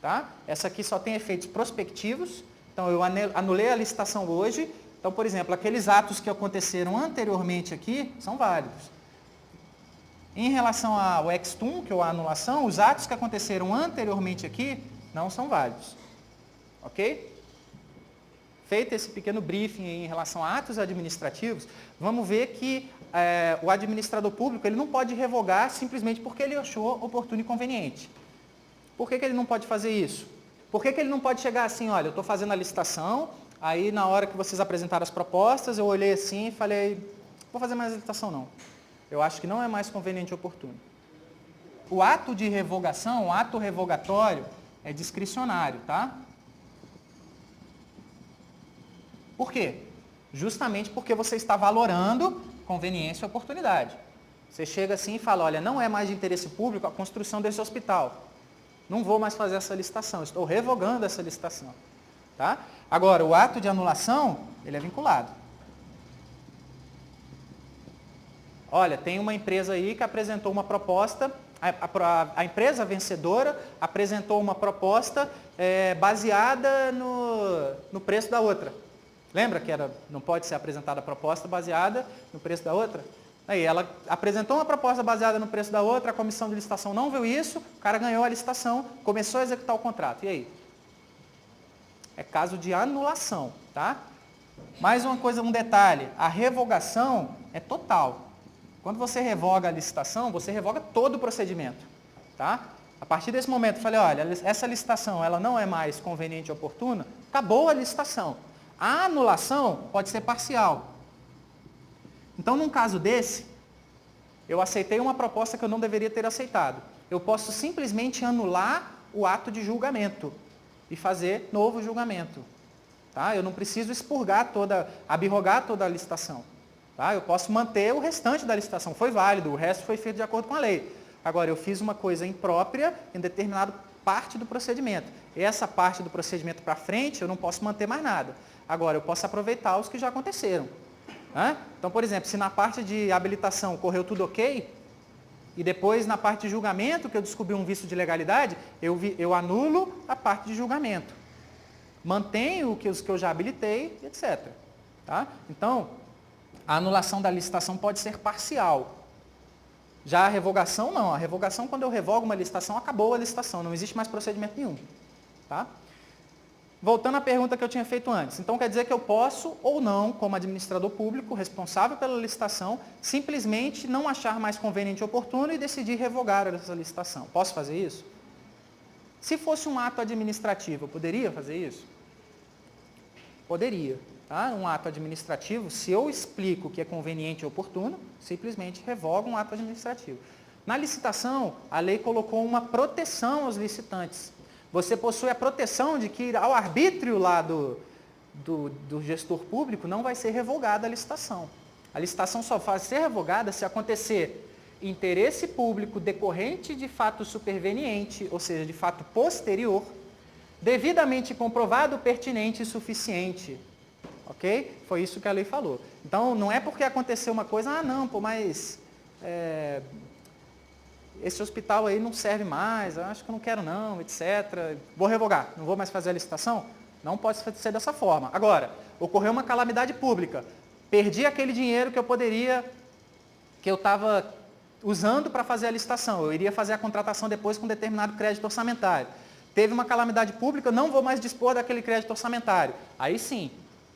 Tá? Essa aqui só tem efeitos prospectivos, então eu anulei a licitação hoje, então, por exemplo, aqueles atos que aconteceram anteriormente aqui são válidos. Em relação ao ex-tum, que é a anulação, os atos que aconteceram anteriormente aqui não são válidos. Ok? Feito esse pequeno briefing em relação a atos administrativos, vamos ver que o administrador público ele não pode revogar simplesmente porque ele achou oportuno e conveniente. Por que ele não pode fazer isso? Por que ele não pode chegar assim, olha, eu estou fazendo a licitação, aí na hora que vocês apresentaram as propostas, eu olhei assim e falei, vou fazer mais a licitação não. Eu acho que não é mais conveniente e oportuno. O ato de revogação, o ato revogatório, é discricionário, tá? Por quê? Justamente porque você está valorando conveniência e oportunidade. Você chega assim e fala, olha, não é mais de interesse público a construção desse hospital. Não vou mais fazer essa licitação, estou revogando essa licitação. Tá? Agora, o ato de anulação, ele é vinculado. Olha, tem uma empresa aí que apresentou uma proposta, a empresa vencedora apresentou uma proposta baseada no preço da outra. Lembra que não pode ser apresentada a proposta baseada no preço da outra? Aí ela apresentou uma proposta baseada no preço da outra, a comissão de licitação não viu isso, o cara ganhou a licitação, começou a executar o contrato. E aí? É caso de anulação, tá? Mais uma coisa, um detalhe, a revogação é total. Quando você revoga a licitação, você revoga todo o procedimento, tá? A partir desse momento, eu falei, olha, essa licitação ela não é mais conveniente e oportuna, acabou a licitação. A anulação pode ser parcial. Então, num caso desse, eu aceitei uma proposta que eu não deveria ter aceitado. Eu posso simplesmente anular o ato de julgamento e fazer novo julgamento. Tá? Eu não preciso expurgar abrogar toda a licitação. Tá? Eu posso manter o restante da licitação. Foi válido, o resto foi feito de acordo com a lei. Agora, eu fiz uma coisa imprópria em determinada parte do procedimento. E essa parte do procedimento para frente, eu não posso manter mais nada. Agora, eu posso aproveitar os que já aconteceram. Então, por exemplo, se na parte de habilitação correu tudo ok, e depois na parte de julgamento, que eu descobri um vício de legalidade, eu anulo a parte de julgamento. Mantenho os que eu já habilitei, etc. Tá? Então, a anulação da licitação pode ser parcial. Já a revogação, não. A revogação, quando eu revogo uma licitação, acabou a licitação, não existe mais procedimento nenhum. Tá? Voltando à pergunta que eu tinha feito antes. Então, quer dizer que eu posso ou não, como administrador público, responsável pela licitação, simplesmente não achar mais conveniente e oportuno e decidir revogar essa licitação. Posso fazer isso? Se fosse um ato administrativo, eu poderia fazer isso? Poderia. Tá? Um ato administrativo, se eu explico que é conveniente e oportuno, simplesmente revogo um ato administrativo. Na licitação, a lei colocou uma proteção aos licitantes. Você possui a proteção de que ao arbítrio lá do gestor público não vai ser revogada a licitação. A licitação só vai ser revogada se acontecer interesse público decorrente de fato superveniente, ou seja, de fato posterior, devidamente comprovado, pertinente e suficiente. Ok? Foi isso que a lei falou. Então, não é porque aconteceu uma coisa, mas esse hospital aí não serve mais, eu acho que eu não quero não, etc. Vou revogar, não vou mais fazer a licitação? Não pode ser dessa forma. Agora, ocorreu uma calamidade pública, perdi aquele dinheiro que eu estava usando para fazer a licitação, eu iria fazer a contratação depois com determinado crédito orçamentário. Teve uma calamidade pública, não vou mais dispor daquele crédito orçamentário. Aí sim,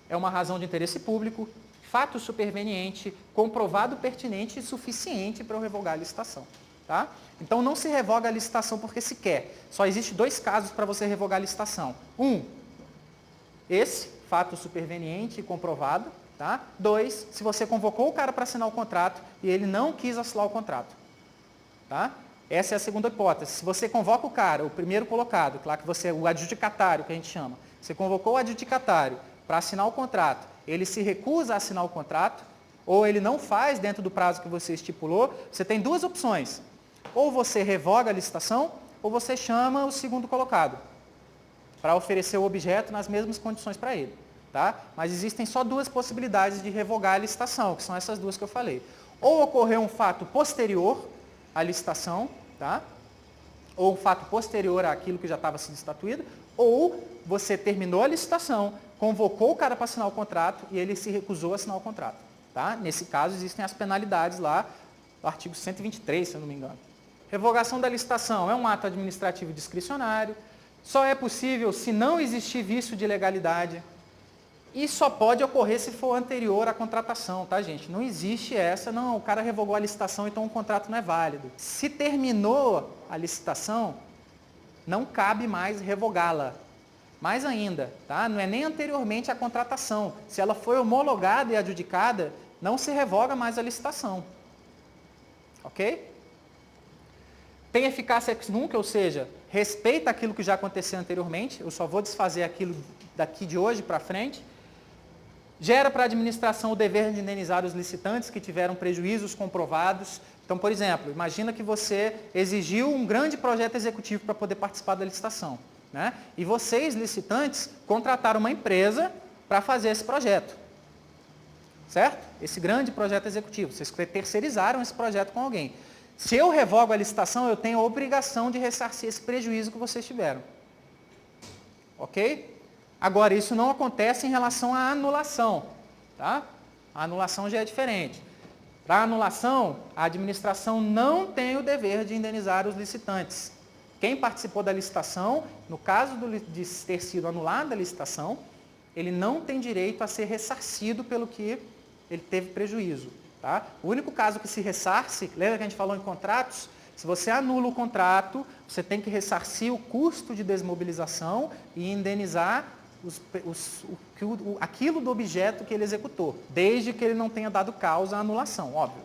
é uma razão de interesse público, fato superveniente, comprovado pertinente e suficiente para eu revogar a licitação. Tá? Então, não se revoga a licitação porque se quer. Só existe 2 casos para você revogar a licitação. Esse, fato superveniente e comprovado. Tá? 2, se você convocou o cara para assinar o contrato e ele não quis assinar o contrato. Tá? Essa é a segunda hipótese. Se você convoca o cara, o primeiro colocado, claro que você é o adjudicatário, que a gente chama. Você convocou o adjudicatário para assinar o contrato, ele se recusa a assinar o contrato, ou ele não faz dentro do prazo que você estipulou, você tem 2 opções. Ou você revoga a licitação, ou você chama o segundo colocado, para oferecer o objeto nas mesmas condições para ele. Tá? Mas existem só 2 possibilidades de revogar a licitação, que são essas 2 que eu falei. Ou ocorreu um fato posterior à licitação, tá? ou um fato posterior àquilo que já estava sido estatuído, ou você terminou a licitação, convocou o cara para assinar o contrato e ele se recusou a assinar o contrato. Tá? Nesse caso, existem as penalidades lá, do artigo 123, se eu não me engano. Revogação da licitação é um ato administrativo discricionário, só é possível se não existir vício de legalidade e só pode ocorrer se for anterior à contratação, tá, gente? Não existe essa, não, o cara revogou a licitação, então o contrato não é válido. Se terminou a licitação, não cabe mais revogá-la. Mais ainda, tá? Não é nem anteriormente à contratação. Se ela foi homologada e adjudicada, não se revoga mais a licitação. Ok? Tem eficácia ex nunc, ou seja, respeita aquilo que já aconteceu anteriormente, eu só vou desfazer aquilo daqui de hoje para frente. Gera para a administração o dever de indenizar os licitantes que tiveram prejuízos comprovados. Então, por exemplo, imagina que você exigiu um grande projeto executivo para poder participar da licitação, né? E vocês, licitantes, contrataram uma empresa para fazer esse projeto. Certo? Esse grande projeto executivo. Vocês terceirizaram esse projeto com alguém. Se eu revogo a licitação, eu tenho a obrigação de ressarcir esse prejuízo que vocês tiveram. Ok? Agora, isso não acontece em relação à anulação. Tá? A anulação já é diferente. Para a anulação, a administração não tem o dever de indenizar os licitantes. Quem participou da licitação, no caso de ter sido anulada a licitação, ele não tem direito a ser ressarcido pelo que ele teve prejuízo. Tá? O único caso que se ressarce, lembra que a gente falou em contratos? Se você anula o contrato, você tem que ressarcir o custo de desmobilização e indenizar aquilo do objeto que ele executou, desde que ele não tenha dado causa à anulação, óbvio.